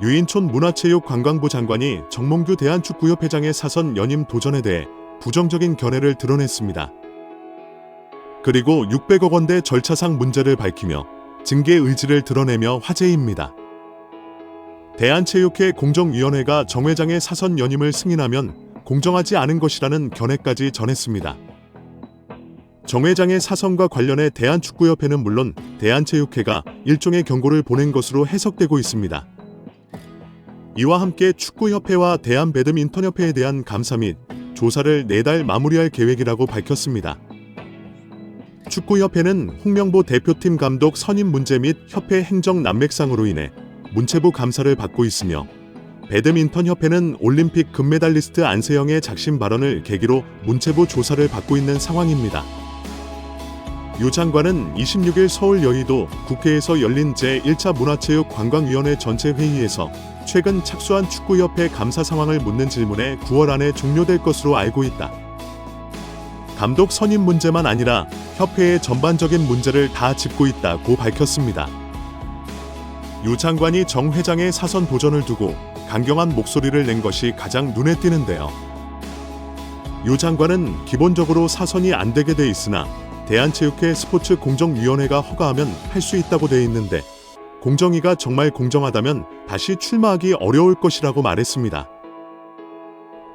유인촌 문화체육관광부 장관이 정몽규 대한축구협회장의 사선 연임 도전에 대해 부정적인 견해를 드러냈습니다. 그리고 600억 원대 절차상 문제를 밝히며 징계 의지를 드러내며 화제입니다. 대한체육회 공정위원회가 정 회장의 사선 연임을 승인하면 공정하지 않은 것이라는 견해까지 전했습니다. 정 회장의 사선과 관련해 대한축구협회는 물론 대한체육회가 일종의 경고를 보낸 것으로 해석되고 있습니다. 이와 함께 축구협회와 대한배드민턴협회에 대한 감사 및 조사를 내달 마무리할 계획이라고 밝혔습니다. 축구협회는 홍명보 대표팀 감독 선임 문제 및 협회 행정 난맥상으로 인해 문체부 감사를 받고 있으며 배드민턴협회는 올림픽 금메달리스트 안세영의 작심 발언을 계기로 문체부 조사를 받고 있는 상황입니다. 유 장관은 26일 서울 여의도 국회에서 열린 제1차 문화체육관광위원회 전체 회의에서 최근 착수한 축구협회 감사 상황을 묻는 질문에 9월 안에 종료될 것으로 알고 있다. 감독 선임 문제만 아니라 협회의 전반적인 문제를 다 짚고 있다고 밝혔습니다. 유 장관이 정 회장의 사선 도전을 두고 강경한 목소리를 낸 것이 가장 눈에 띄는데요. 유 장관은 기본적으로 사선이 안 되게 돼 있으나 대한체육회 스포츠공정위원회가 허가하면 할 수 있다고 돼 있는데 공정위가 정말 공정하다면 다시 출마하기 어려울 것이라고 말했습니다.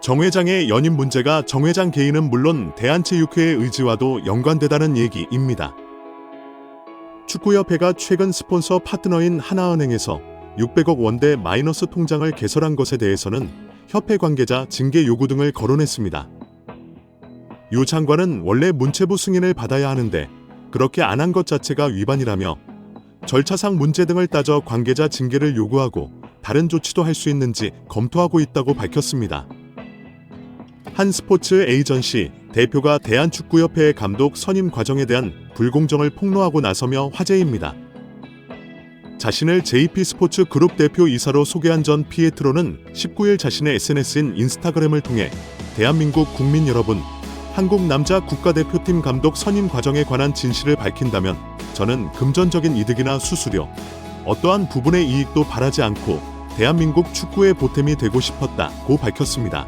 정 회장의 연임 문제가 정 회장 개인은 물론 대한체육회의 의지와도 연관되다는 얘기입니다. 축구협회가 최근 스폰서 파트너인 하나은행에서 600억 원대 마이너스 통장을 개설한 것에 대해서는 협회 관계자 징계 요구 등을 거론했습니다. 유 장관은 원래 문체부 승인을 받아야 하는데 그렇게 안 한 것 자체가 위반이라며 절차상 문제 등을 따져 관계자 징계를 요구하고 다른 조치도 할 수 있는지 검토하고 있다고 밝혔습니다. 한 스포츠 에이전시 대표가 대한축구협회의 감독 선임 과정에 대한 불공정을 폭로하고 나서며 화제입니다. 자신을 JP 스포츠 그룹 대표이사로 소개한 전 피에트로는 19일 자신의 SNS인 인스타그램을 통해 대한민국 국민 여러분, 한국 남자 국가대표팀 감독 선임 과정에 관한 진실을 밝힌다면 저는 금전적인 이득이나 수수료, 어떠한 부분의 이익도 바라지 않고 대한민국 축구의 보탬이 되고 싶었다고 밝혔습니다.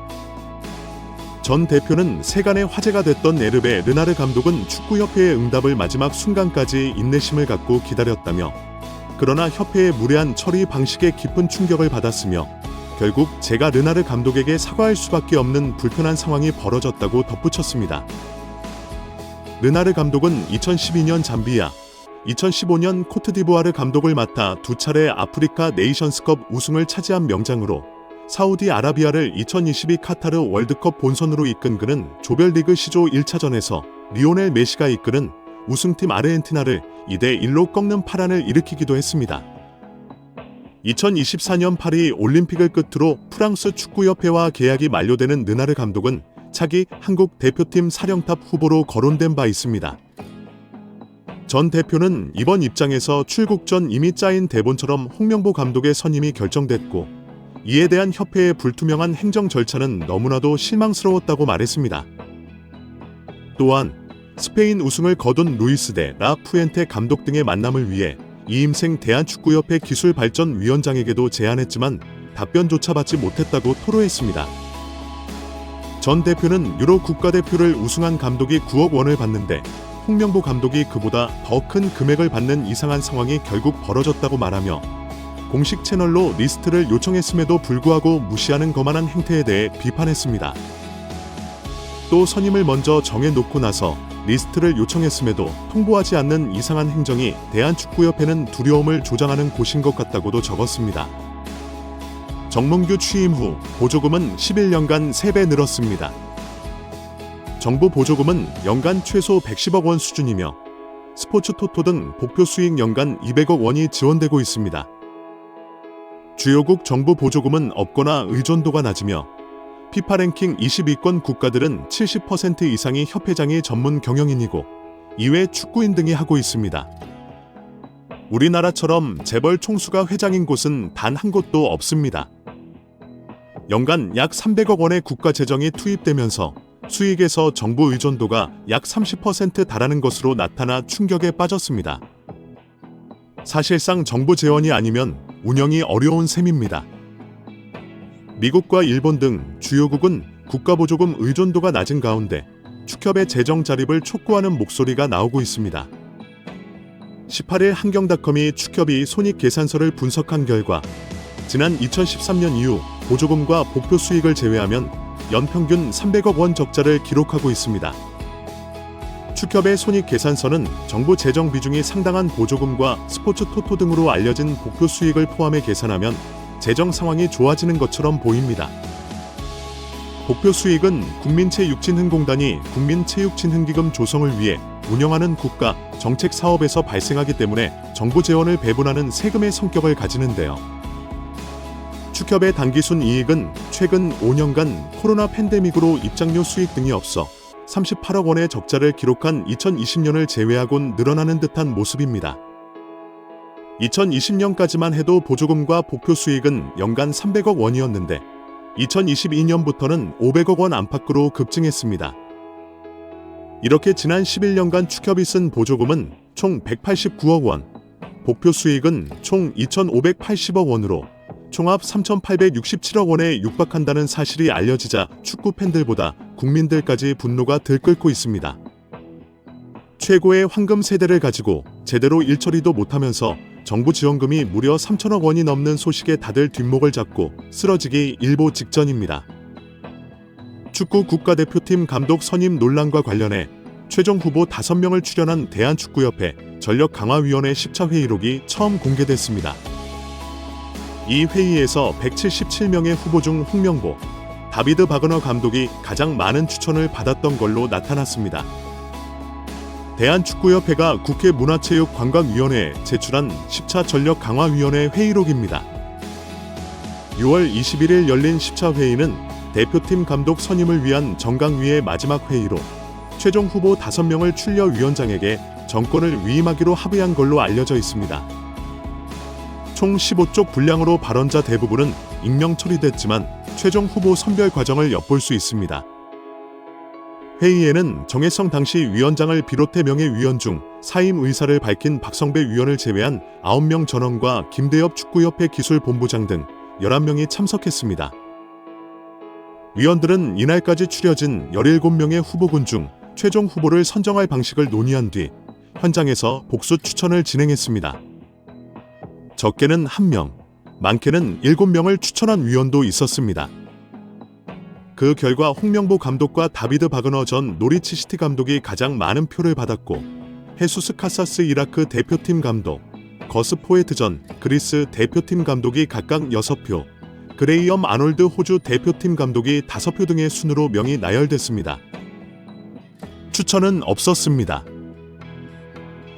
전 대표는 세간의 화제가 됐던 에르베 르나르 감독은 축구협회의 응답을 마지막 순간까지 인내심을 갖고 기다렸다며 그러나 협회의 무례한 처리 방식에 깊은 충격을 받았으며 결국 제가 르나르 감독에게 사과할 수밖에 없는 불편한 상황이 벌어졌다고 덧붙였습니다. 르나르 감독은 2012년 잠비아, 2015년 코트디부아르 감독을 맡아 두 차례 아프리카 네이션스컵 우승을 차지한 명장으로 사우디아라비아를 2022 카타르 월드컵 본선으로 이끈 그는 조별리그 시조 1차전에서 리오넬 메시가 이끄는 우승팀 아르헨티나를 2대1로 꺾는 파란을 일으키기도 했습니다. 2024년 파리 올림픽을 끝으로 프랑스 축구협회와 계약이 만료되는 르나르 감독은 차기 한국 대표팀 사령탑 후보로 거론된 바 있습니다. 전 대표는 이번 입장에서 출국 전 이미 짜인 대본처럼 홍명보 감독의 선임이 결정됐고 이에 대한 협회의 불투명한 행정 절차는 너무나도 실망스러웠다고 말했습니다. 또한 스페인 우승을 거둔 루이스 데 라 푸엔테 감독 등의 만남을 위해 이임생 대한축구협회 기술발전위원장에게도 제안했지만 답변조차 받지 못했다고 토로했습니다. 전 대표는 유로 국가대표를 우승한 감독이 9억 원을 받는데 홍명보 감독이 그보다 더 큰 금액을 받는 이상한 상황이 결국 벌어졌다고 말하며 공식 채널로 리스트를 요청했음에도 불구하고 무시하는 거만한 행태에 대해 비판했습니다. 또 선임을 먼저 정해놓고 나서 리스트를 요청했음에도 통보하지 않는 이상한 행정이 대한축구협회는 두려움을 조장하는 곳인 것 같다고도 적었습니다. 정몽규 취임 후 보조금은 11년간 3배 늘었습니다. 정부 보조금은 연간 최소 110억 원 수준이며 스포츠 토토 등 목표 수익 연간 200억 원이 지원되고 있습니다. 주요국 정부 보조금은 없거나 의존도가 낮으며 피파 랭킹 22권 국가들은 70% 이상이 협회장이 전문 경영인이고 이외 축구인 등이 하고 있습니다. 우리나라처럼 재벌 총수가 회장인 곳은 단 한 곳도 없습니다. 연간 약 300억 원의 국가 재정이 투입되면서 수익에서 정부 의존도가 약 30% 달하는 것으로 나타나 충격에 빠졌습니다. 사실상 정부 재원이 아니면 운영이 어려운 셈입니다. 미국과 일본 등 주요국은 국가보조금 의존도가 낮은 가운데 축협의 재정 자립을 촉구하는 목소리가 나오고 있습니다. 18일 한경닷컴이 축협이 손익계산서를 분석한 결과 지난 2013년 이후 보조금과 복표 수익을 제외하면 연평균 300억 원 적자를 기록하고 있습니다. 축협의 손익계산서는 정부 재정 비중이 상당한 보조금과 스포츠 토토 등으로 알려진 복표 수익을 포함해 계산하면 재정 상황이 좋아지는 것처럼 보입니다. 복표 수익은 국민체육진흥공단이 국민체육진흥기금 조성을 위해 운영하는 국가 정책 사업에서 발생하기 때문에 정부 재원을 배분하는 세금의 성격을 가지는데요. 축협의 단기순 이익은 최근 5년간 코로나 팬데믹으로 입장료 수익 등이 없어 38억 원의 적자를 기록한 2020년을 제외하곤 늘어나는 듯한 모습입니다. 2020년까지만 해도 보조금과 복표 수익은 연간 300억 원이었는데 2022년부터는 500억 원 안팎으로 급증했습니다. 이렇게 지난 11년간 축협이 쓴 보조금은 총 189억 원, 복표 수익은 총 2,580억 원으로 총합 3,867억 원에 육박한다는 사실이 알려지자 축구 팬들보다 국민들까지 분노가 들끓고 있습니다. 최고의 황금 세대를 가지고 제대로 일처리도 못하면서 정부 지원금이 무려 3천억 원이 넘는 소식에 다들 뒷목을 잡고 쓰러지기 일보 직전입니다. 축구 국가대표팀 감독 선임 논란과 관련해 최종 후보 5명을 출연한 대한축구협회 전력강화위원회 10차 회의록이 처음 공개됐습니다. 이 회의에서 177명의 후보 중 홍명보, 다비드 바그너 감독이 가장 많은 추천을 받았던 걸로 나타났습니다. 대한축구협회가 국회 문화체육관광위원회에 제출한 10차 전력강화위원회 회의록입니다. 6월 21일 열린 10차 회의는 대표팀 감독 선임을 위한 정강위의 마지막 회의로 최종 후보 5명을 출려위원장에게 정권을 위임하기로 합의한 걸로 알려져 있습니다. 총 15쪽 분량으로 발언자 대부분은 익명 처리됐지만 최종 후보 선별 과정을 엿볼 수 있습니다. 회의에는 정혜성 당시 위원장을 비롯해 명예위원 중 사임 의사를 밝힌 박성배 위원을 제외한 9명 전원과 김대엽 축구협회 기술본부장 등 11명이 참석했습니다. 위원들은 이날까지 추려진 17명의 후보군 중 최종 후보를 선정할 방식을 논의한 뒤 현장에서 복수 추천을 진행했습니다. 적게는 1명, 많게는 7명을 추천한 위원도 있었습니다. 그 결과 홍명보 감독과 다비드 바그너 전 노리치 시티 감독이 가장 많은 표를 받았고 헤수스 카사스 이라크 대표팀 감독, 거스 포에트 전 그리스 대표팀 감독이 각각 6표, 그레이엄 아놀드 호주 대표팀 감독이 5표 등의 순으로 명이 나열됐습니다. 추천은 없었습니다.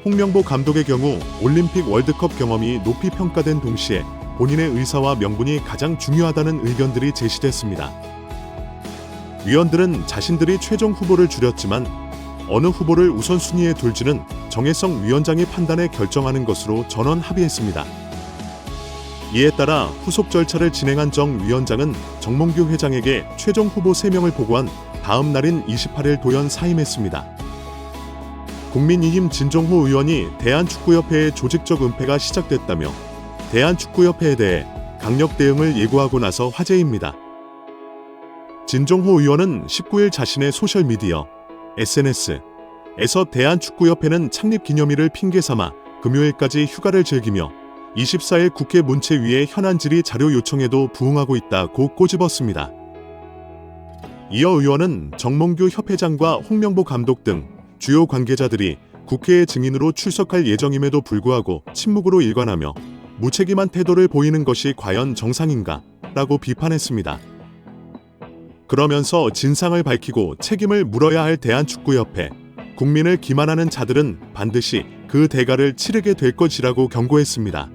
홍명보 감독의 경우 올림픽 월드컵 경험이 높이 평가된 동시에 본인의 의사와 명분이 가장 중요하다는 의견들이 제시됐습니다. 위원들은 자신들이 최종 후보를 줄였지만 어느 후보를 우선순위에 둘지는 정혜성 위원장이 판단해 결정하는 것으로 전원 합의했습니다. 이에 따라 후속 절차를 진행한 정 위원장은 정몽규 회장에게 최종 후보 3명을 보고한 다음 날인 28일 돌연 사임했습니다. 국민의힘 진종호 의원이 대한축구협회의 조직적 은폐가 시작됐다며 대한축구협회에 대해 강력 대응을 예고하고 나서 화제입니다. 진종호 의원은 19일 자신의 소셜미디어, SNS에서 대한축구협회는 창립기념일을 핑계삼아 금요일까지 휴가를 즐기며 24일 국회 문체위에 현안 질의 자료 요청에도 부응하고 있다고 꼬집었습니다. 이어 의원은 정몽규 협회장과 홍명보 감독 등 주요 관계자들이 국회의 증인으로 출석할 예정임에도 불구하고 침묵으로 일관하며 무책임한 태도를 보이는 것이 과연 정상인가? 라고 비판했습니다. 그러면서 진상을 밝히고 책임을 물어야 할 대한축구협회, 국민을 기만하는 자들은 반드시 그 대가를 치르게 될 것이라고 경고했습니다.